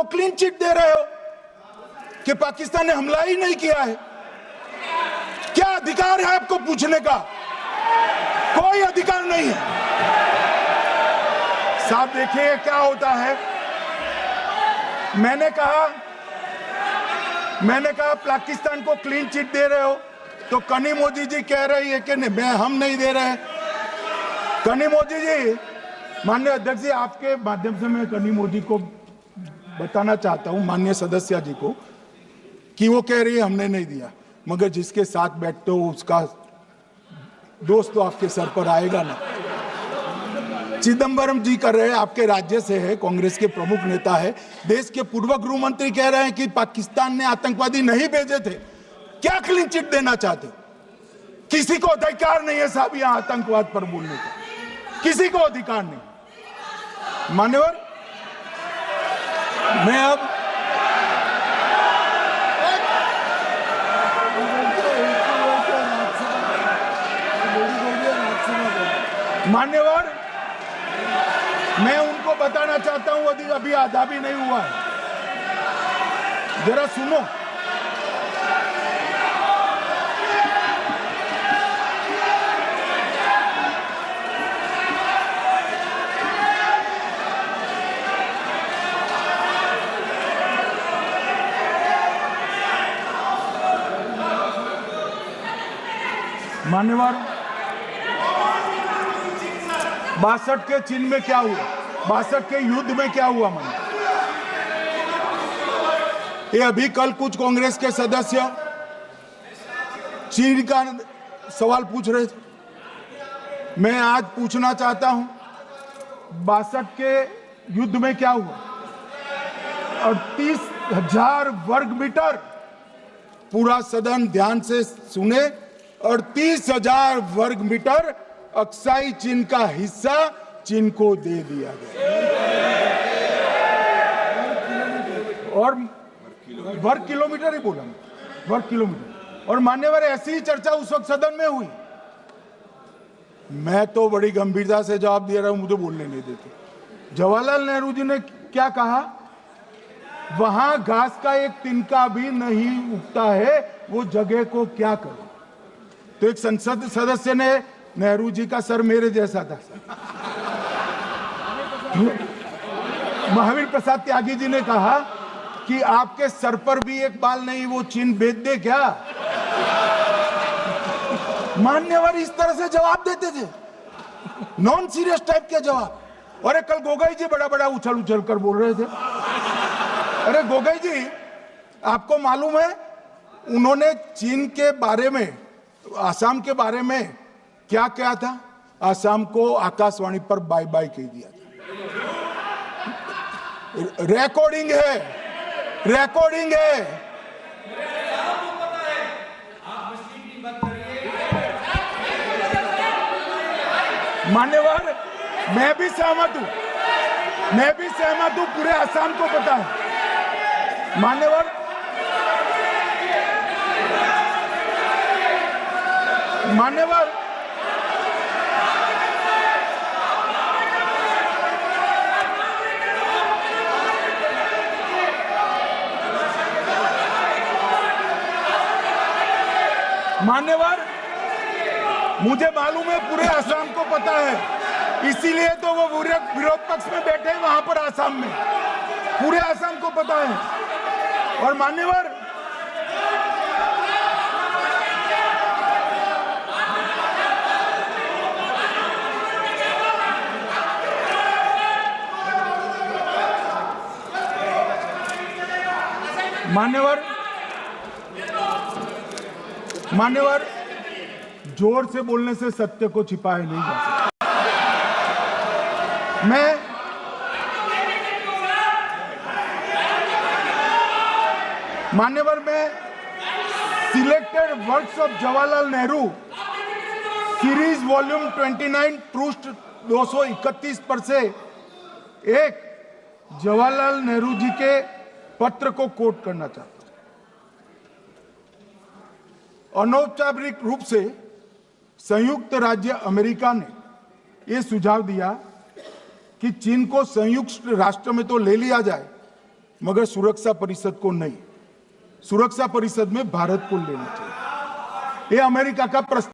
को clean chit दे रहे हो कि पाकिस्तान ने हमला ही नहीं किया है। क्या अधिकार है आपको पूछने का? कोई अधिकार नहीं है साहब। देखिए क्या होता है। मैंने कहा पाकिस्तान को क्लीन चिट दे रहे हो, तो कनी मोदी जी कह रही है कि नहीं, हम नहीं दे रहे हैं। कनी मोदी जी, माननीय अध्यक्ष जी, आपके माध्यम से मैं कनी मोदी को बताना चाहता हूं, माननीय सदस्य जी को, कि वो कह रही है हमने नहीं दिया, मगर जिसके साथ बैठते हो उसका दोस्त तो आपके सर पर आएगा ना। चिदंबरम जी कर रहे हैं, आपके राज्य से है, कांग्रेस के प्रमुख नेता है। देश के पूर्व गृह मंत्री कह रहे हैं कि पाकिस्तान ने आतंकवादी नहीं भेजे थे। क्या क्लीन चिट देना चाहते? किसी को अधिकार नहीं है साहब यहां आतंकवाद पर बोलने का, किसी को अधिकार नहीं। मान्यवर, मैं अब मान्यवर, मैं उनको बताना चाहता हूं, अभी आधा भी नहीं हुआ है, जरा सुनो। मान्यवर, 62 के चिन्ह में क्या हुआ, 62 के युद्ध में क्या हुआ? मान्य, ये अभी कल कुछ कांग्रेस के सदस्य चीन का सवाल पूछ रहे थे। मैं आज पूछना चाहता हूं, 62 के युद्ध में क्या हुआ? 38,000 वर्ग मीटर, पूरा सदन ध्यान से सुने, 38,000 वर्ग मीटर अक्साई चीन का हिस्सा चीन को दे दिया गया। और वर्ग किलोमीटर ही बोला, वर्ग किलोमीटर। और मान्यवर, ऐसी ही चर्चा उस वक्त सदन में हुई। मैं तो बड़ी गंभीरता से जवाब दे रहा हूं, मुझे बोलने नहीं देते। जवाहरलाल नेहरू जी ने क्या कहा? वहां घास का एक तिनका भी नहीं उगता है, वो जगह को क्या करो। तो एक संसद सदस्य ने, नेहरू जी का सर मेरे जैसा था, महावीर प्रसाद त्यागी जी ने कहा कि आपके सर पर भी एक बाल नहीं, वो चीन बेच दे क्या? मान्यवर इस तरह से जवाब देते थे, नॉन सीरियस टाइप के जवाब। और कल गोगोई जी बड़ा बड़ा उछल कर बोल रहे थे। अरे गोगोई जी, आपको मालूम है उन्होंने चीन के बारे में, आसाम के बारे में क्या क्या था? आसाम को आकाशवाणी पर बाय बाय कह दिया था। रिकॉर्डिंग है, रिकॉर्डिंग है। मान्यवर, मैं भी सहमत हूं, पूरे आसाम को पता है। मान्यवर, मान्यवर, मुझे मालूम है पूरे आसाम को पता है, इसीलिए तो वो विरोध पक्ष में बैठे हैं वहां पर आसाम में। पूरे आसाम को पता है। और मान्यवर, मान्यवर, जोर से बोलने से सत्य को छिपाया नहीं जा सकता। मान्यवर, मैं selected works of Jawaharlal Nehru series volume 29 पृष्ठ 231 पर से एक जवाहरलाल नेहरू जी के पत्र को कोट करना चाहता हूं। अनौपचारिक रूप से संयुक्त राज्य अमेरिका ने यह सुझाव दिया कि चीन को संयुक्त राष्ट्र में तो ले लिया जाए, मगर सुरक्षा परिषद को नहीं। सुरक्षा परिषद में भारत को लेना चाहिए। ये अमेरिका का प्रस्ताव